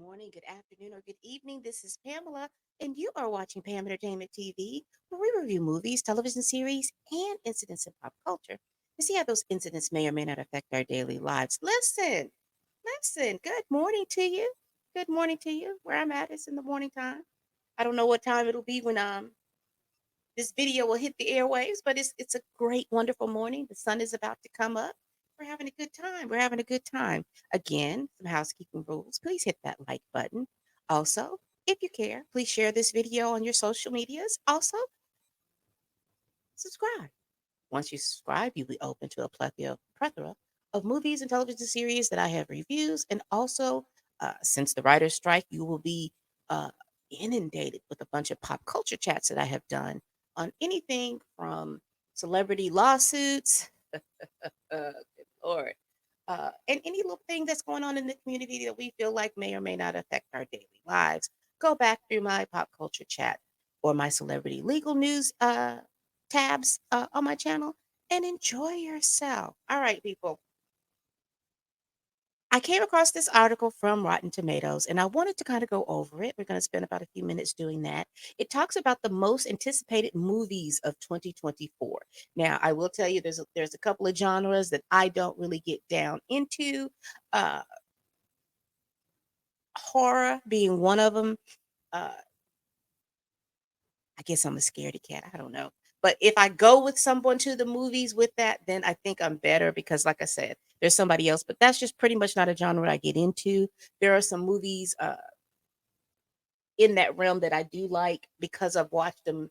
morning, good afternoon, or good evening. This is Pamela, and you are watching Pam Entertainment TV, where we review movies, television series, and incidents in pop culture to see how those incidents may or may not affect our daily lives. Listen, good morning to you. Good morning to you. Where I'm at is in the morning time. I don't know what time it'll be when this video will hit the airwaves, but it's a great, wonderful morning. The sun is about to come up. We're having a good time. We're having a good time. Again, some housekeeping rules. Please hit that like button. Also, if you care, please share this video on your social medias. Also, subscribe. Once you subscribe, you'll be open to a plethora of movies and television series that I have reviews. And also, since the writer's strike, you will be uh, inundated with a bunch of pop culture chats that I have done on anything from celebrity lawsuits, good Lord, and any little thing that's going on in the community that we feel like may or may not affect our daily lives. Go back through my pop culture chat or my celebrity legal news tabs on my channel and enjoy yourself. All right, people. I came across this article from Rotten Tomatoes and I wanted to kind of go over it. We're going to spend about a few minutes doing that. It talks about the most anticipated movies of 2024. Now, I will tell you there's a couple of genres that I don't really get down into. Uh Horror being one of them. Uh I guess I'm a scaredy cat. I don't know. But if I go with someone to the movies with that, then I think I'm better because, like I said, there's somebody else. But that's just pretty much not a genre I get into. There are some movies in that realm that I do like because I've watched them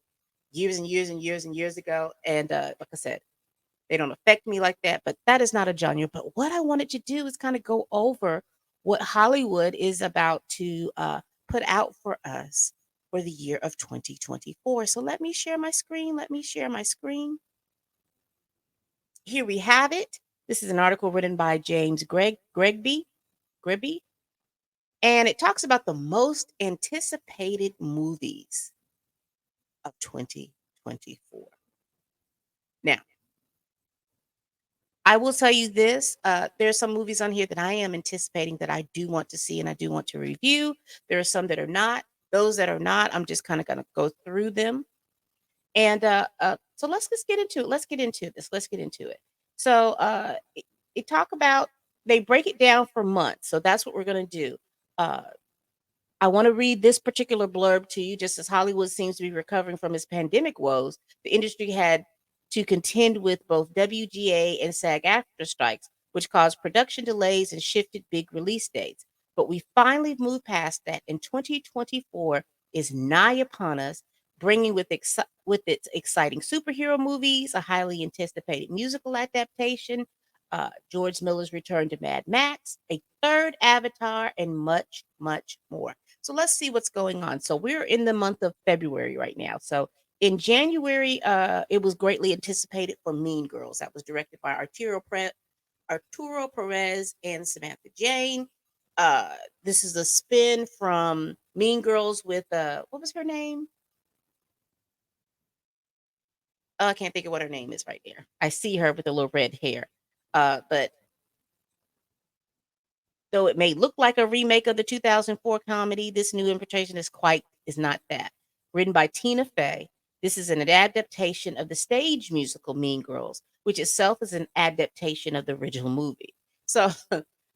years and years and years and years ago. And like I said, they don't affect me like that. But that is not a genre. But what I wanted to do is kind of go over what Hollywood is about to put out for us for the year of 2024. So let me share my screen. Let me share my screen. Here we have it. This is an article written by James Gregby, and it talks about the most anticipated movies of 2024. Now, I will tell you this, there's some movies on here that I am anticipating that I do want to see and I do want to review. There are some that are not. Those that are not, I'm just kinda gonna go through them. And, so let's just get into it. Let's get into this. Let's get into it. So, it talk about they break it down for months, so that's what we're gonna do. Uh, I wanna read this particular blurb to you. Just as Hollywood seems to be recovering from its pandemic woes, the industry had to contend with both WGA and SAG-AFTRA strikes, which caused production delays and shifted big release dates. But we finally moved past that, and 2024 is nigh upon us, bringing with its exciting superhero movies, a highly anticipated musical adaptation, George Miller's return to Mad Max, a third Avatar, and much, much more. So let's see what's going on. So we're in the month of February right now. So in January, it was greatly anticipated for Mean Girls. That was directed by Arturo Perez and Samantha Jane. This is a spin from Mean Girls with what was her name? Oh, I can't think of what her name is right there. I see her with the little red hair. But though it may look like a remake of the 2004 comedy, this new interpretation is not that. Written by Tina Fey, this is an adaptation of the stage musical Mean Girls, which itself is an adaptation of the original movie. So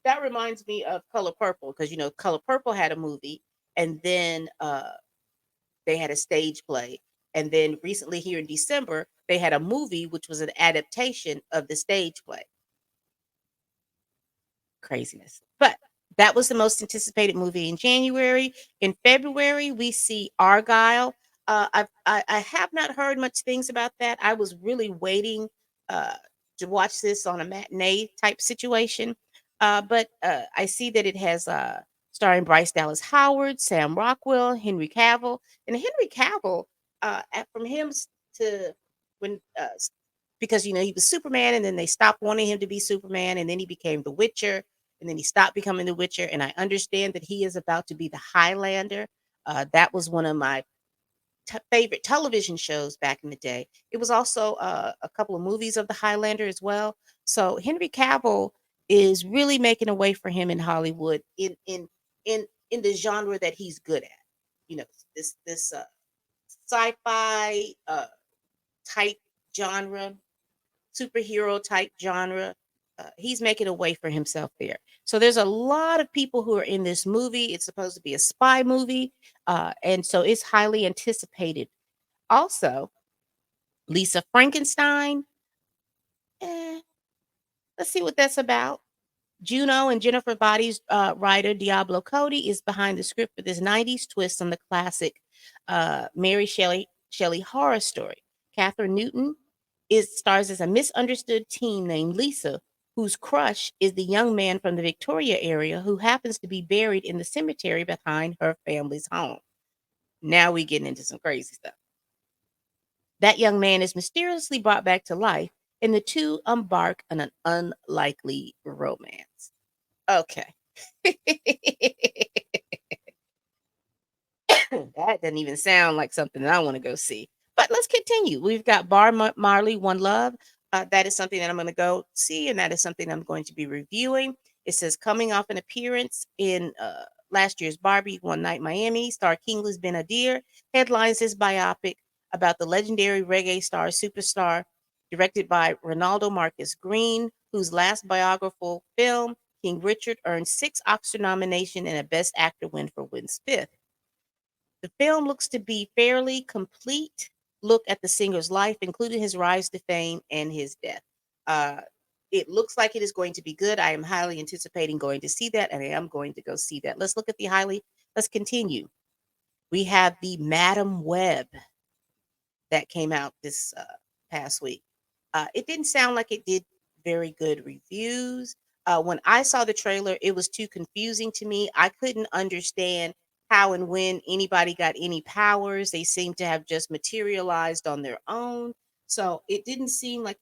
that reminds me of Color Purple because Color Purple had a movie, and then they had a stage play, and then recently here in December they had a movie which was an adaptation of the stage play. Craziness. But that was the most anticipated movie in January. In February, we see Argyle. I have not heard much things about that. I was really waiting uh, to watch this on a matinee type situation. But I see that it has starring Bryce Dallas Howard, Sam Rockwell, Henry Cavill, and Henry Cavill. From him to when because he was Superman, and then they stopped wanting him to be Superman, and then he became the Witcher, and then he stopped becoming the Witcher. And I understand that he is about to be the Highlander. That was one of my favorite television shows back in the day. It was also a couple of movies of the Highlander as well. So Henry Cavill is really making a way for him in Hollywood in in the genre that he's good at. You know, this sci-fi type genre, superhero type genre. He's making a way for himself there. So there's a lot of people who are in this movie. It's supposed to be a spy movie, and so it's highly anticipated. Also, Lisa Frankenstein. Eh, let's see what that's about. Juno and Jennifer Body's writer Diablo Cody is behind the script for this 90s twist on the classic Mary Shelley horror story. Catherine Newton stars as a misunderstood teen named Lisa, whose crush is the young man from the Victoria area who happens to be buried in the cemetery behind her family's home. Now we getting into some crazy stuff. That young man is mysteriously brought back to life, and the two embark on an unlikely romance. Okay. That doesn't even sound like something that I want to go see. But let's continue. We've got Marley, One Love. That is something that I'm going to go see, and that is something I'm going to be reviewing. It says coming off an appearance in last year's Barbie One Night Miami, star Kingsley Ben-Adir headlines his biopic about the legendary reggae star superstar, directed by Ronaldo Marcus Green, whose last biographical film, King Richard, earned 6 Oscar nominations and a Best Actor win for Will Smith. The film looks to be fairly complete look at the singer's life, including his rise to fame and his death. Uh, it looks like it is going to be good. I am highly anticipating going to see that, and I am going to go see that. Let's look at the highly. Let's continue. We have the Madam Web that came out this past week. It didn't sound like it did very good reviews. When I saw the trailer, it was too confusing to me. I couldn't understand how and when anybody got any powers. They seemed to have just materialized on their own. So it didn't seem like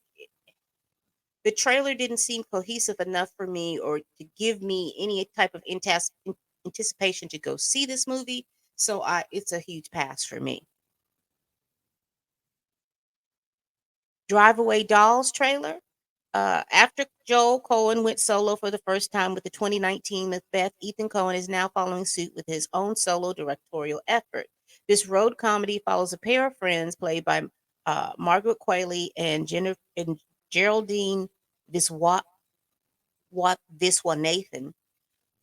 the trailer didn't seem cohesive enough for me or to give me any type of anticipation to go see this movie. So it's a huge pass for me. Drive Away Dolls trailer. After Joel Cohen went solo for the first time with the 2019 Macbeth, Ethan Cohen is now following suit with his own solo directorial effort. This road comedy follows a pair of friends played by Margaret Qualley and, and Geraldine Viswanathan,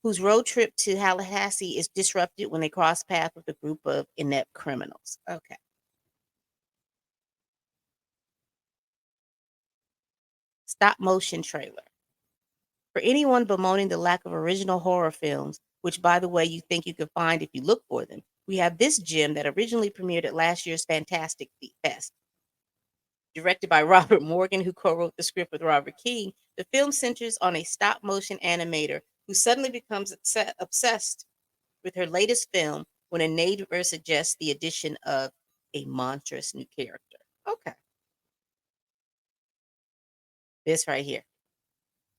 whose road trip to Tallahassee is disrupted when they cross paths with a group of inept criminals. Okay. Stop motion trailer. For anyone bemoaning the lack of original horror films, which, by the way, you think you could find if you look for them, we have this gem that originally premiered at last year's Fantastic Fest. Directed by Robert Morgan, who co wrote the script with Robert King, the film centers on a stop motion animator who suddenly becomes obsessed with her latest film when a neighbor suggests the addition of a monstrous new character. Okay, this right here.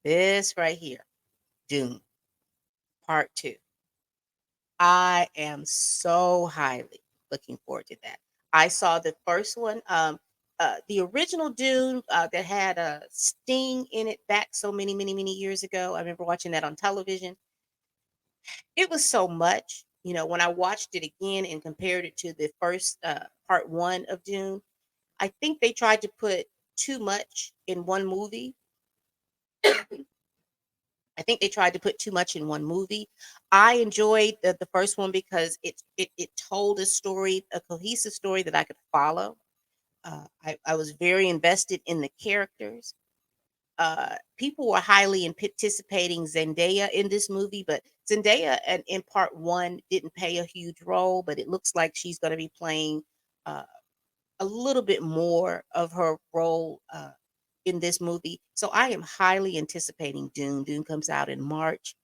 This right here. Dune, part 2. I am so highly looking forward to that. I saw the first one, the original Dune that had a Sting in it back so many, many, many years ago. I remember watching that on television. It was so much, when I watched it again and compared it to the first part one of Dune. I think they tried to put too much in one movie. I think they tried to put too much in one movie. I enjoyed the first one because it told a story, a cohesive story that I could follow. I was very invested in the characters. People were highly anticipating Zendaya in this movie, but Zendaya in part one didn't play a huge role, but it looks like she's going to be playing uh, a little bit more of her role in this movie. So I am highly anticipating Dune. Dune comes out in March.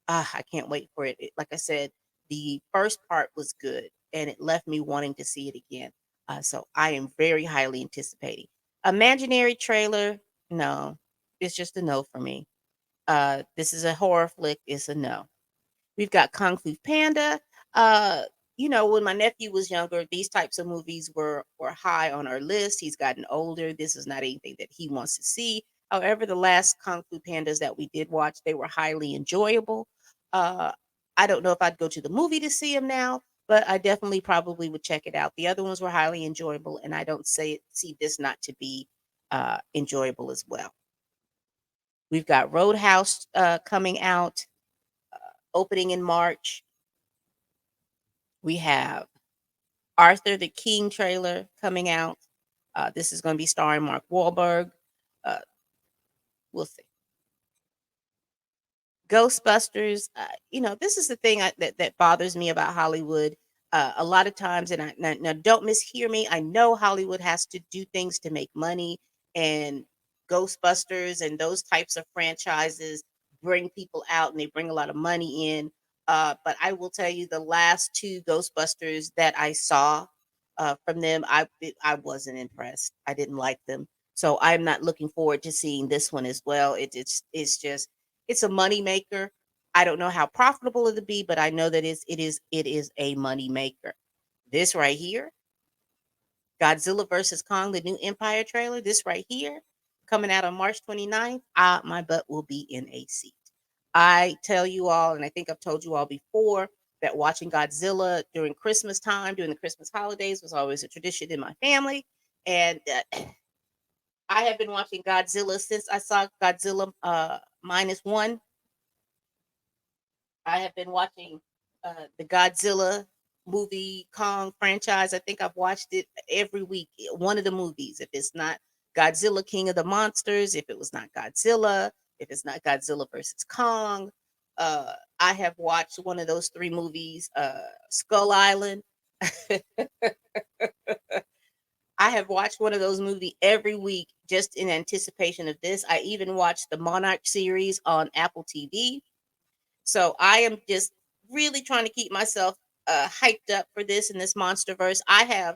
I can't wait for it. Like I said, the first part was good and it left me wanting to see it again. So I am very highly anticipating. Imaginary trailer, no, it's just a no for me. This is a horror flick, it's a no. We've got Kung Fu Panda. Uh, when my nephew was younger, these types of movies were high on our list. He's gotten older. This is not anything that he wants to see. However, the last Kung Fu Pandas that we did watch, they were highly enjoyable. Uh, I don't know if I'd go to the movie to see him now, but I definitely probably would check it out. The other ones were highly enjoyable, and I don't see this not to be enjoyable as well. We've got Roadhouse coming out, opening in March. We have Arthur the King trailer coming out. This is going to be starring Mark Wahlberg. Uh, we'll see. Ghostbusters, this is the thing that bothers me about Hollywood. A lot of times, and now don't mishear me. I know Hollywood has to do things to make money, and Ghostbusters and those types of franchises bring people out and they bring a lot of money in. But I will tell you, the last two Ghostbusters that I saw from them, I wasn't impressed. I didn't like them, so I'm not looking forward to seeing this one as well. It's just it's a money maker. I don't know how profitable it'll be, but I know that it is a money maker. This right here, Godzilla versus Kong, the new Empire trailer, this right here, coming out on March 29th, my butt will be in a seat. I tell you all, and I think I've told you all before, that watching Godzilla during Christmas time, during the Christmas holidays, was always a tradition in my family. And I have been watching Godzilla since I saw Godzilla minus one. I have been watching the Godzilla movie Kong franchise. I think I've watched it every week. One of the movies. If it's not Godzilla King of the Monsters, if it was not Godzilla, if it's not Godzilla versus Kong, I have watched one of those three movies. Skull Island. I have watched one of those movies every week just in anticipation of this. I even watched the Monarch series on Apple TV. So I am just really trying to keep myself hyped up for this in this MonsterVerse. I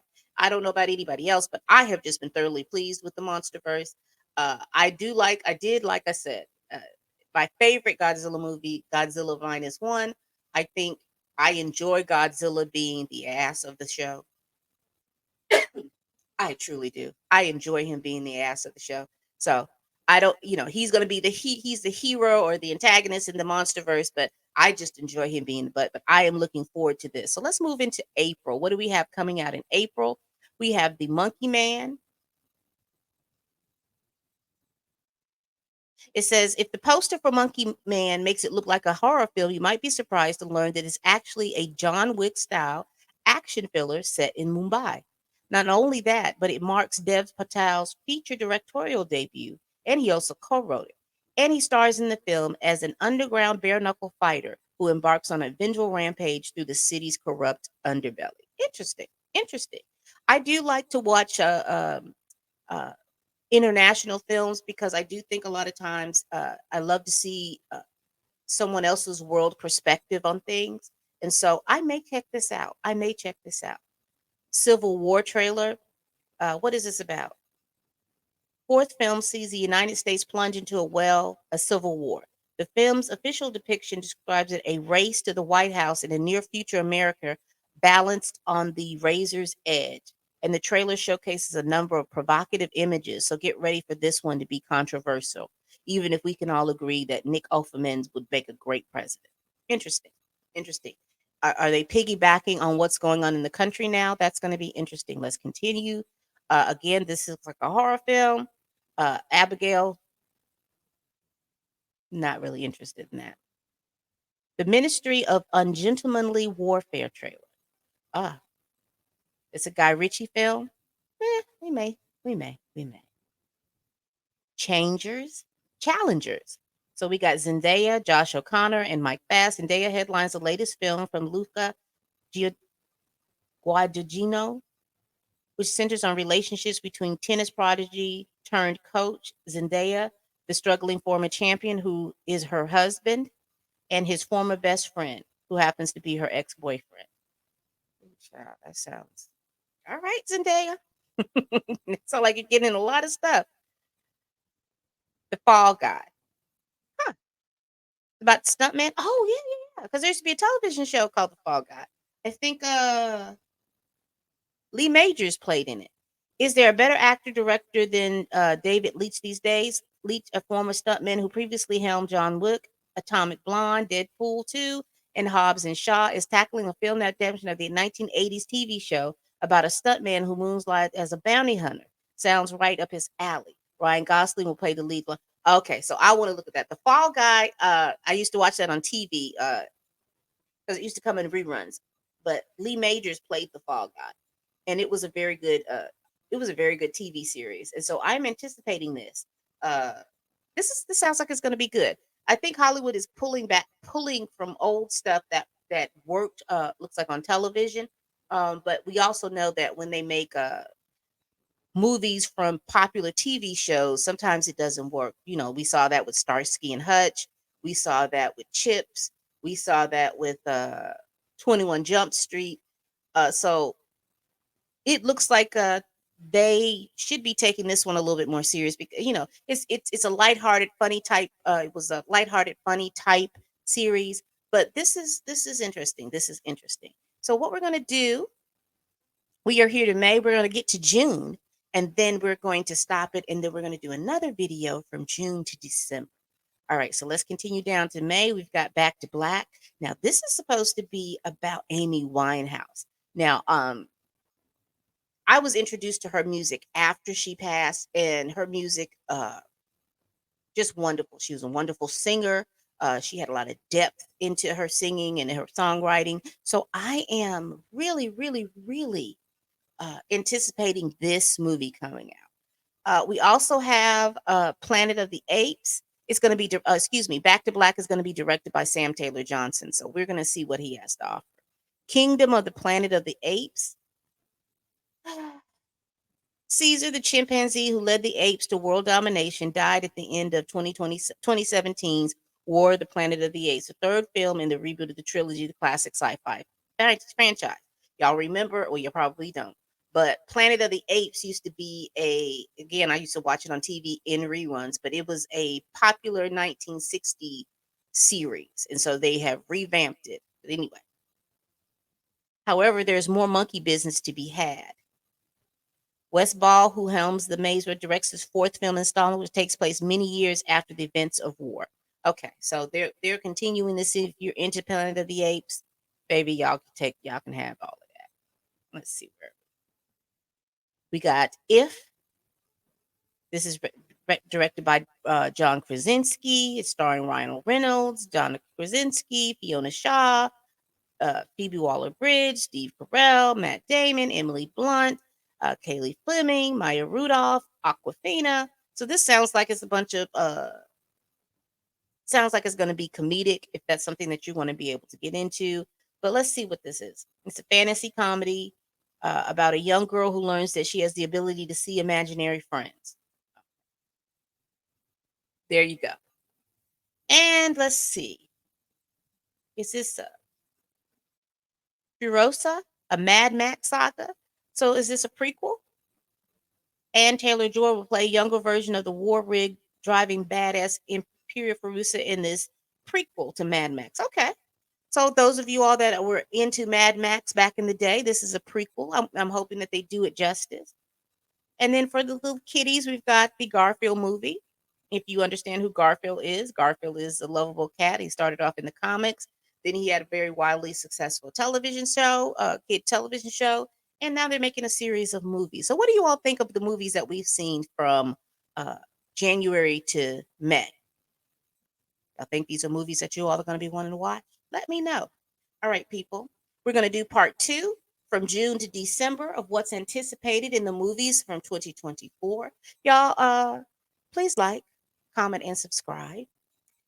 don't know about anybody else, but I have just been thoroughly pleased with the MonsterVerse. I did, like I said, my favorite Godzilla movie, Godzilla Minus One. I think I enjoy Godzilla being the ass of the show. I truly do. I enjoy him being the ass of the show. So I don't, he's gonna be he's the hero or the antagonist in the MonsterVerse, but I just enjoy him being the butt. But I am looking forward to this. So let's move into April. What do we have coming out in April? We have the Monkey Man. It says if the poster for Monkey Man makes it look like a horror film, you might be surprised to learn that it's actually a John Wick style action filler set in Mumbai. Not only that, but it marks Dev Patel's feature directorial debut, and he also co-wrote it. And he stars in the film as an underground bare knuckle fighter who embarks on a vengeful rampage through the city's corrupt underbelly. Interesting, interesting. I do like to watch uh, international films because I do think a lot of times I love to see someone else's world perspective on things. And so I may check this out. I may check this out. Civil War trailer. What is this about? Fourth film sees the United States plunge into a civil war. The film's official depiction describes it a race to the White House in a near future America balanced on the razor's edge. And the trailer showcases a number of provocative images. So get ready for this one to be controversial, even if we can all agree that Nick Offerman would make a great president. Interesting. Interesting. Are they piggybacking on what's going on in the country now? That's going to be interesting. Let's continue. Again, this is like a horror film. Abigail, not really interested in that. The Ministry of Ungentlemanly Warfare trailer. Ah, it's a Guy Ritchie film. We may. Challengers. So we got Zendaya, Josh O'Connor, and Mike Fass. Zendaya headlines the latest film from Luca Guadagnino, which centers on relationships between tennis prodigy turned coach Zendaya, the struggling former champion who is her husband, and his former best friend, who happens to be her ex-boyfriend. Child, that sounds all right, Zendaya. It sounds like you're getting a lot of stuff. The Fall Guy. Huh. About stuntman. Oh, yeah. Because there used to be a television show called The Fall Guy. I think Lee Majors played in it. Is there a better actor director than David Leitch these days? Leitch, a former stuntman who previously helmed John Wick, Atomic Blonde, Deadpool 2, and Hobbs and Shaw is tackling a film adaptation of the 1980s TV show about a stuntman who moonlights as a bounty hunter. Sounds right up his alley. Ryan Gosling will play the lead one. Okay, so I want to look at that. The Fall Guy, I used to watch that on TV because it used to come in reruns. But Lee Majors played the Fall Guy, and it was a very good TV series. And so I'm anticipating this. Uh, this sounds like it's going to be good. I think Hollywood is pulling from old stuff that worked. Looks like on television. But we also know that when they make movies from popular TV shows, sometimes it doesn't work. We saw that with Starsky and Hutch. We saw that with Chips. We saw that with 21 Jump Street. So it looks like they should be taking this one a little bit more serious because it's a lighthearted, funny type. It was a lighthearted, funny type series, but this is interesting. This is interesting. So what we're gonna do, we are here to May. We're gonna get to June, and then we're going to stop it, and then we're gonna do another video from June to December. All right, so let's continue down to May. We've got Back to Black. Now, this is supposed to be about Amy Winehouse. Now, I was introduced to her music after she passed, and her music, just wonderful. She was a wonderful singer. She had a lot of depth into her singing and her songwriting. So I am really, really, really anticipating this movie coming out. We also have Planet of the Apes. It's going to be, excuse me, Back to Black is going to be directed by Sam Taylor Johnson. So we're going to see what he has to offer. Kingdom of the Planet of the Apes. Caesar, the chimpanzee who led the apes to world domination, died at the end of 2017's War of the Planet of the Apes, the third film in the reboot of the trilogy, the classic sci-fi franchise. Y'all remember, or you probably don't, but Planet of the Apes used to be again, I used to watch it on TV in reruns, but it was a popular 1960 series, and so they have revamped it. But anyway, however, there's more monkey business to be had. Wes Ball, who helms the maze, directs his fourth film installment, which takes place many years after the events of war. Okay, so they're continuing this. If you're into Planet of the Apes, baby, y'all can have all of that. Let's see where we got. If this is directed by John Krasinski, it's starring Ryan Reynolds, John Krasinski, Fiona Shaw, Phoebe Waller-Bridge, Steve Carell, Matt Damon, Emily Blunt, Kaylee Fleming, Maya Rudolph, Aquafina. So this sounds like it's a bunch of sounds like it's going to be comedic if that's something that you want to be able to get into. But let's see what this is. It's a fantasy comedy about a young girl who learns that she has the ability to see imaginary friends. There you go. And let's see. Is this Furiosa, a Mad Max saga? So is this a prequel? Ann Taylor-Joy will play a younger version of the war-rigged driving badass Imperial Furiosa in this prequel to Mad Max. Okay. So those of you all that were into Mad Max back in the day, this is a prequel. I'm hoping that they do it justice. And then for the little kiddies, we've got the Garfield movie. If you understand who Garfield is a lovable cat. He started off in the comics. Then he had a very wildly successful television show, kid television show, and now they're making a series of movies. So what do you all think of the movies that we've seen from uh, January to May? I think these are movies that you all are going to be wanting to watch. Let me know. All right, people. We're going to do part 2 from June to December of what's anticipated in the movies from 2024. Y'all, please like, comment, and subscribe.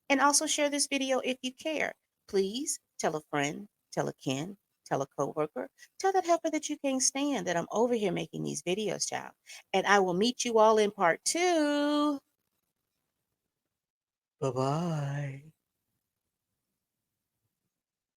And also share this video if you care. Please tell a friend, tell a kin, tell a coworker, tell that helper that you can't stand that I'm over here making these videos, child. And I will meet you all in part 2. Bye-bye.